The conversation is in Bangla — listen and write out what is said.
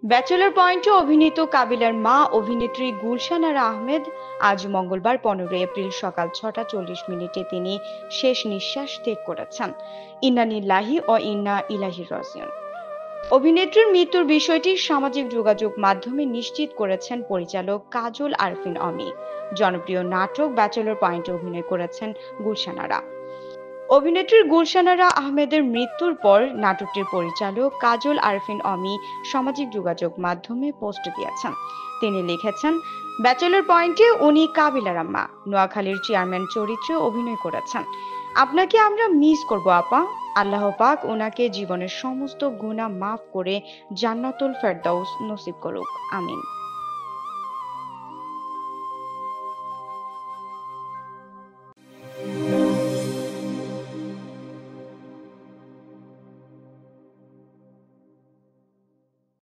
ব্যাচেলর পয়েন্টে অভিনীত কাবিলার মা অভিনেত্রী গুলশান আরা আহমেদ আজ মঙ্গলবার 15 এপ্রিল সকাল 6টা 40 মিনিটে তিনি শেষ নিঃশ্বাস ত্যাগ করেছেন। ইন্না নিল্লাহি ও ইন্না ইলাইহি রাজিউন। অভিনেত্রীর মৃত্যুর বিষয়টি সামাজিক যোগাযোগ মাধ্যমে নিশ্চিত করেছেন পরিচালক কাজল আরফিন অমি। জনপ্রিয় নাটক ব্যাচেলর পয়েন্টে অভিনয় করেছেন গুলশান আরা। অভিনেত্রী গুলশান আরা আহমেদের মৃত্যুর পর নাটকটির পরিচালক কাজল আরফিন অমি সামাজিক যোগাযোগ মাধ্যমে পোস্ট দিয়েছেন। তিনি লিখেছেন, ব্যাচেলর পয়েন্টে উনি কাবিলার আম্মা নোয়াখালীর চেয়ারম্যান চরিত্রে অভিনয় করেছেন। আপনাকে আমরা মিস করব আপা। আল্লাহ পাক ওনাকে জীবনের সমস্ত গুনাহ মাফ করে জান্নাতুল ফেরদাউস নসিব করুক, আমিন।